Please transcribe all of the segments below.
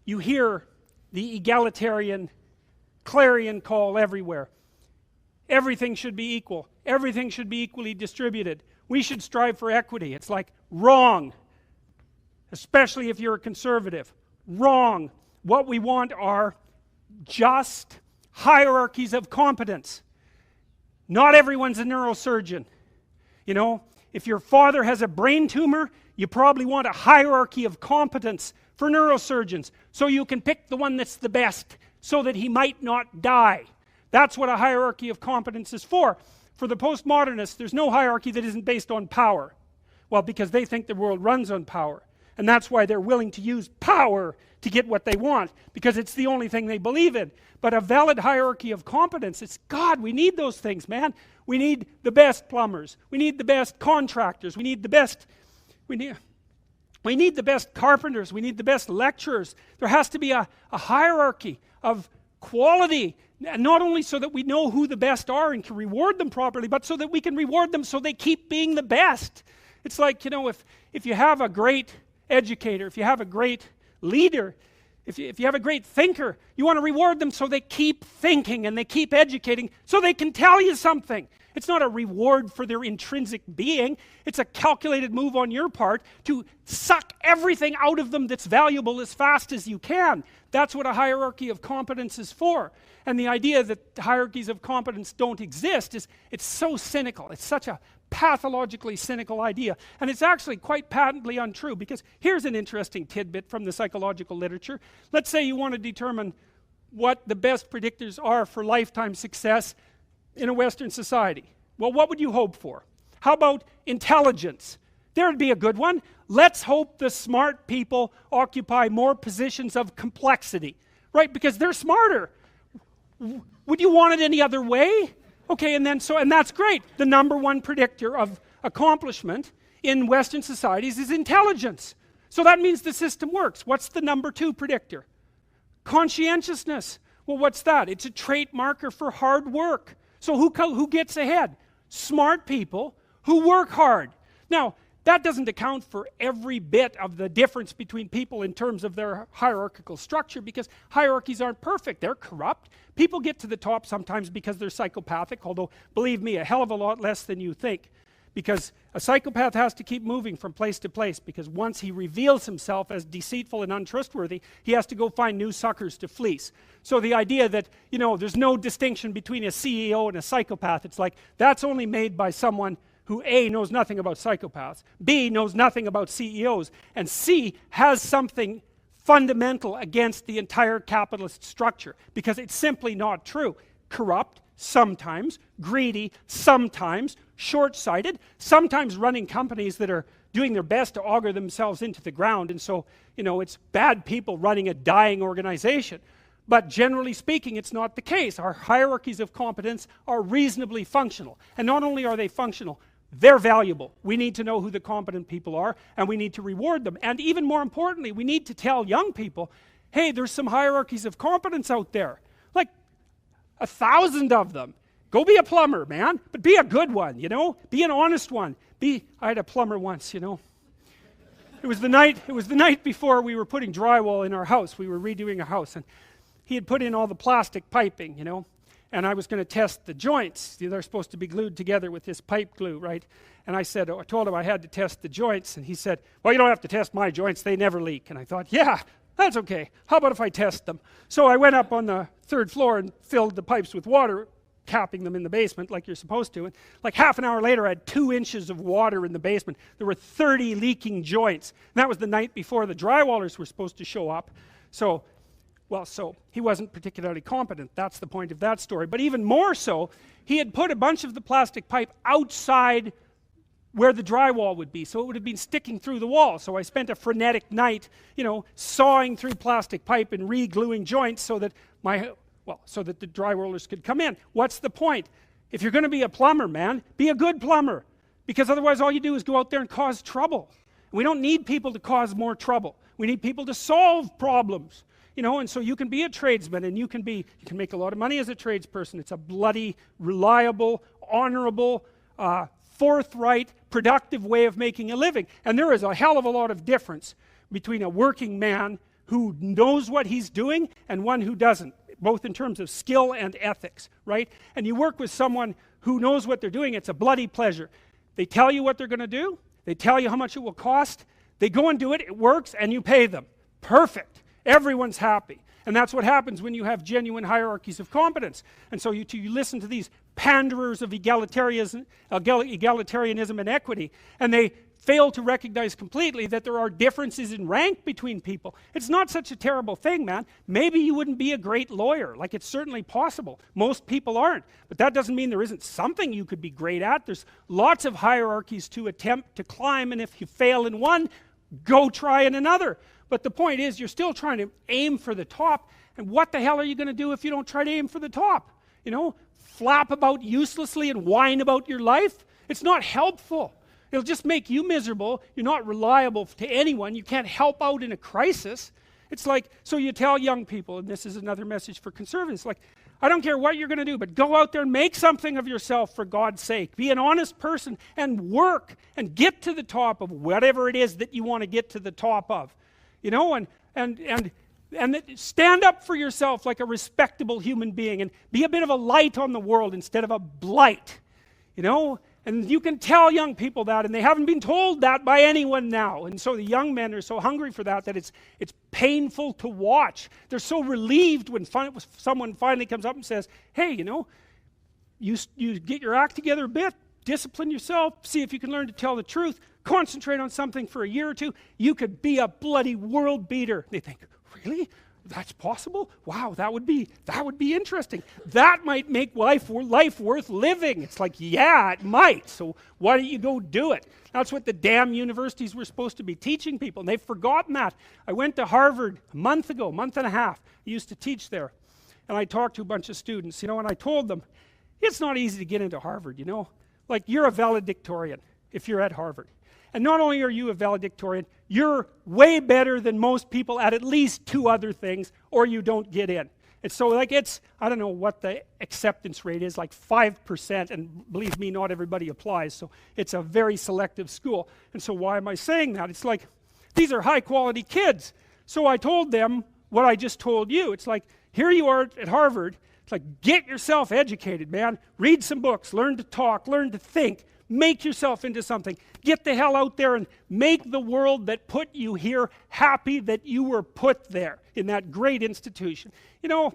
you hear the egalitarian clarion call everywhere. Everything should be equal. Everything should be equally distributed. We should strive for equity. It's like, wrong. Especially if you're a conservative. Wrong. What we want are just hierarchies of competence. Not everyone's a neurosurgeon. You know, if your father has a brain tumor, you probably want a hierarchy of competence for neurosurgeons, so you can pick the one that's the best, so that he might not die. That's what a hierarchy of competence is for. For the postmodernists, there's no hierarchy that isn't based on power. Well, because they think the world runs on power. And that's why they're willing to use power to get what they want, because it's the only thing they believe in. But a valid hierarchy of competence, it's God, we need those things, man. We need the best plumbers. We need the best contractors. We need the best carpenters. We need the best lecturers. There has to be a hierarchy of quality, and not only so that we know who the best are and can reward them properly, but so that we can reward them so they keep being the best. It's like, you know, if you have a great educator, if you have a great leader, if you have a great thinker, you want to reward them so they keep thinking and they keep educating so they can tell you something. It's not a reward for their intrinsic being. It's a calculated move on your part to suck everything out of them that's valuable as fast as you can. That's what a hierarchy of competence is for. And the idea that hierarchies of competence don't exist it's so cynical. It's such a pathologically cynical idea. And it's actually quite patently untrue, because here's an interesting tidbit from the psychological literature. Let's say you want to determine what the best predictors are for lifetime success in a Western society. Well, what would you hope for? How about intelligence? There'd be a good one. Let's hope the smart people occupy more positions of complexity, right? Because they're smarter. Would you want it any other way? Okay, and that's great. The number one predictor of accomplishment in Western societies is intelligence. So that means the system works. What's the number two predictor? Conscientiousness. Well, what's that? It's a trait marker for hard work. So who gets ahead? Smart people who work hard. Now, that doesn't account for every bit of the difference between people in terms of their hierarchical structure, because hierarchies aren't perfect. They're corrupt. People get to the top sometimes because they're psychopathic, although, believe me, a hell of a lot less than you think. Because a psychopath has to keep moving from place to place, because once he reveals himself as deceitful and untrustworthy, he has to go find new suckers to fleece. So the idea that, you know, there's no distinction between a CEO and a psychopath, it's like, that's only made by someone who A, knows nothing about psychopaths, B, knows nothing about CEOs, and C, has something fundamental against the entire capitalist structure, because it's simply not true. Corrupt, sometimes, greedy, sometimes, short-sighted, sometimes running companies that are doing their best to auger themselves into the ground, and so, you know, it's bad people running a dying organization. But generally speaking, it's not the case. Our hierarchies of competence are reasonably functional. And not only are they functional, they're valuable. We need to know who the competent people are, and we need to reward them. And even more importantly, we need to tell young people, hey, there's some hierarchies of competence out there. Like 1,000 of them. Go be a plumber, man, but be a good one, you know? Be an honest one. I had a plumber once, you know. It was the night before we were putting drywall in our house. We were redoing a house, and he had put in all the plastic piping, you know. And I was going to test the joints. They're supposed to be glued together with this pipe glue, right? And I told him I had to test the joints, and he said, well, you don't have to test my joints, they never leak. And I thought, yeah, that's okay. How about if I test them? So I went up on the 3rd floor and filled the pipes with water, capping them in the basement like you're supposed to. And like half an hour later, I had 2 inches of water in the basement. There were 30 leaking joints. And that was the night before the drywallers were supposed to show up. So he wasn't particularly competent. That's the point of that story. But even more so, he had put a bunch of the plastic pipe outside where the drywall would be, so it would have been sticking through the wall. So I spent a frenetic night, you know, sawing through plastic pipe and re-gluing joints so that the drywallers could come in. What's the point? If you're going to be a plumber, man, be a good plumber, because otherwise all you do is go out there and cause trouble. We don't need people to cause more trouble. We need people to solve problems. You know, and so you can be a tradesman, and you can make a lot of money as a tradesperson. It's a bloody, reliable, honorable, forthright, productive way of making a living. And there is a hell of a lot of difference between a working man who knows what he's doing and one who doesn't, both in terms of skill and ethics, right? And you work with someone who knows what they're doing, it's a bloody pleasure. They tell you what they're going to do, they tell you how much it will cost, they go and do it, it works, and you pay them. Perfect. Everyone's happy. And that's what happens when you have genuine hierarchies of competence. And so you listen to these panderers of egalitarianism and equity, and they fail to recognize completely that there are differences in rank between people. It's not such a terrible thing, man. Maybe you wouldn't be a great lawyer. Like, it's certainly possible. Most people aren't. But that doesn't mean there isn't something you could be great at. There's lots of hierarchies to attempt to climb, and if you fail in one, go try in another. But the point is, you're still trying to aim for the top, and what the hell are you going to do if you don't try to aim for the top? You know, flap about uselessly and whine about your life? It's not helpful. It'll just make you miserable. You're not reliable to anyone. You can't help out in a crisis. It's like, so you tell young people, and this is another message for conservatives, like, I don't care what you're going to do, but go out there and make something of yourself for God's sake. Be an honest person and work and get to the top of whatever it is that you want to get to the top of. You know, and stand up for yourself like a respectable human being and be a bit of a light on the world instead of a blight. You know, and you can tell young people that, and they haven't been told that by anyone now. And so the young men are so hungry for that it's painful to watch. They're so relieved when someone finally comes up and says, hey, you know, you get your act together a bit, discipline yourself, see if you can learn to tell the truth, concentrate on something for a year or two, you could be a bloody world beater. They think, really? That's possible? Wow, that would be interesting. That might make life worth living. It's like, yeah, it might. So why don't you go do it? That's what the damn universities were supposed to be teaching people, and they've forgotten that. I went to Harvard a month and a half. I used to teach there, and I talked to a bunch of students, you know, and I told them, it's not easy to get into Harvard, you know. Like, you're a valedictorian if you're at Harvard. And not only are you a valedictorian, you're way better than most people at least 2 other things, or you don't get in. And so, like, I don't know what the acceptance rate is, like 5%, and believe me, not everybody applies, so it's a very selective school. And so why am I saying that? It's like, these are high-quality kids. So I told them what I just told you. It's like, here you are at Harvard. It's like, get yourself educated, man. Read some books, learn to talk, learn to think. Make yourself into something. Get the hell out there and make the world that put you here happy that you were put there in that great institution. You know,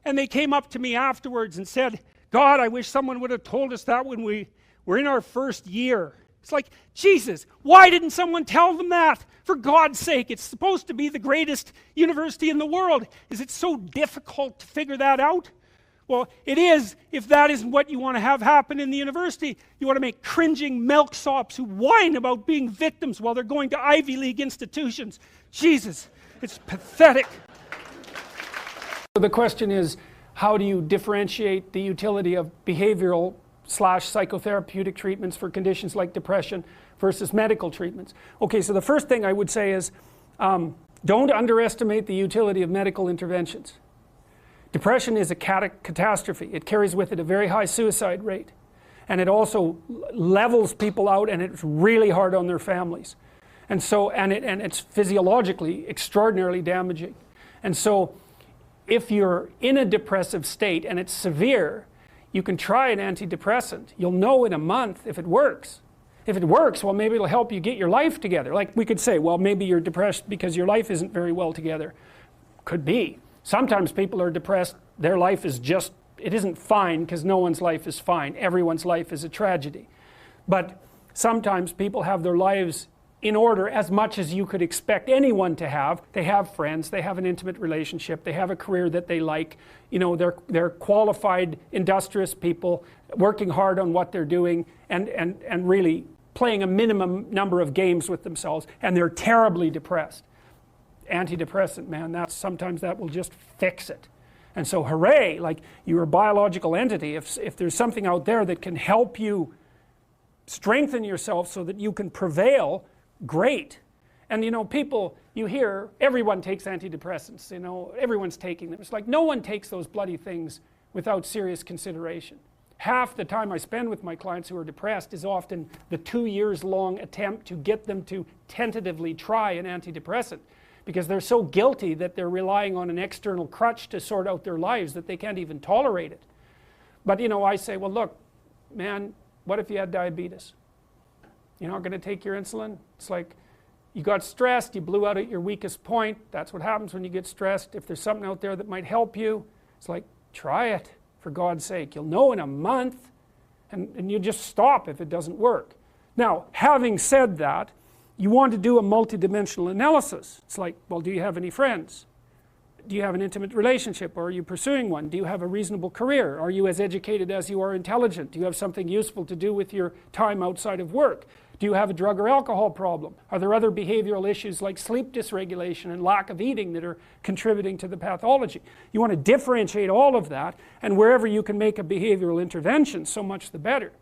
and they came up to me afterwards and said, God, I wish someone would have told us that when we were in our first year. It's like, Jesus, why didn't someone tell them that? For God's sake, it's supposed to be the greatest university in the world. Is it so difficult to figure that out? Well, it is, if that isn't what you want to have happen in the university. You want to make cringing milksops who whine about being victims while they're going to Ivy League institutions. Jesus, it's pathetic. So the question is, how do you differentiate the utility of behavioral / psychotherapeutic treatments for conditions like depression versus medical treatments? Okay, so the first thing I would say is, don't underestimate the utility of medical interventions. Depression is a catastrophe. It carries with it a very high suicide rate. And it also levels people out, and it's really hard on their families. And so, and it's physiologically extraordinarily damaging. And so, if you're in a depressive state and it's severe, you can try an antidepressant. You'll know in a month if it works. If it works, well, maybe it'll help you get your life together. Like, we could say, well, maybe you're depressed because your life isn't very well together. Could be. Sometimes people are depressed, their life is just, it isn't fine, because no one's life is fine. Everyone's life is a tragedy. But sometimes people have their lives in order as much as you could expect anyone to have. They have friends, they have an intimate relationship, they have a career that they like. You know, they're qualified, industrious people, working hard on what they're doing, and really playing a minimum number of games with themselves, and they're terribly depressed. Antidepressant, man, sometimes that will just fix it. And so hooray, like, you're a biological entity. If there's something out there that can help you strengthen yourself so that you can prevail, great. And you know, people, you hear, everyone takes antidepressants, you know, everyone's taking them. It's like, no one takes those bloody things without serious consideration. Half the time I spend with my clients who are depressed is often the 2 years long attempt to get them to tentatively try an antidepressant. because they're so guilty that they're relying on an external crutch to sort out their lives that they can't even tolerate it. But you know, I say, well look, man, what if you had diabetes? You're not going to take your insulin? It's like, you got stressed, you blew out at your weakest point. That's what happens when you get stressed. If there's something out there that might help you, it's like, try it, for God's sake. You'll know in a month, and you just stop if it doesn't work. Now, having said that, you want to do a multidimensional analysis. It's like, well, do you have any friends? Do you have an intimate relationship, or are you pursuing one? Do you have a reasonable career? Are you as educated as you are intelligent? Do you have something useful to do with your time outside of work? Do you have a drug or alcohol problem? Are there other behavioral issues like sleep dysregulation and lack of eating that are contributing to the pathology? You want to differentiate all of that, and wherever you can make a behavioral intervention, so much the better.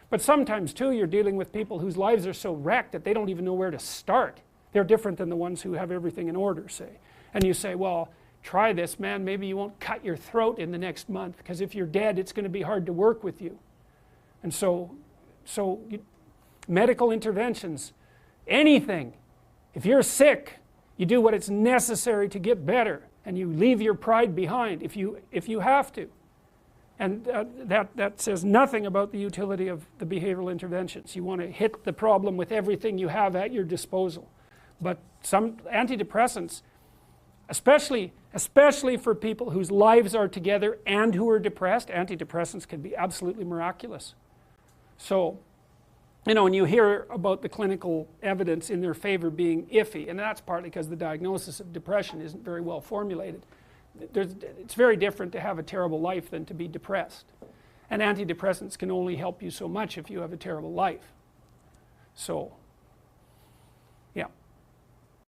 But sometimes too, you're dealing with people whose lives are so wrecked that they don't even know where to start. They're different than the ones who have everything in order, say. And you say, well, try this, man, maybe you won't cut your throat in the next month, because if you're dead, it's going to be hard to work with you. And medical interventions, anything. If you're sick, you do what is necessary to get better, and you leave your pride behind if you have to. And that says nothing about the utility of the behavioral interventions. You want to hit the problem with everything you have at your disposal. But some antidepressants, especially for people whose lives are together and who are depressed, antidepressants can be absolutely miraculous. So, you know, when you hear about the clinical evidence in their favor being iffy, and that's partly because the diagnosis of depression isn't very well formulated. It's very different to have a terrible life than to be depressed. And antidepressants can only help you so much if you have a terrible life. So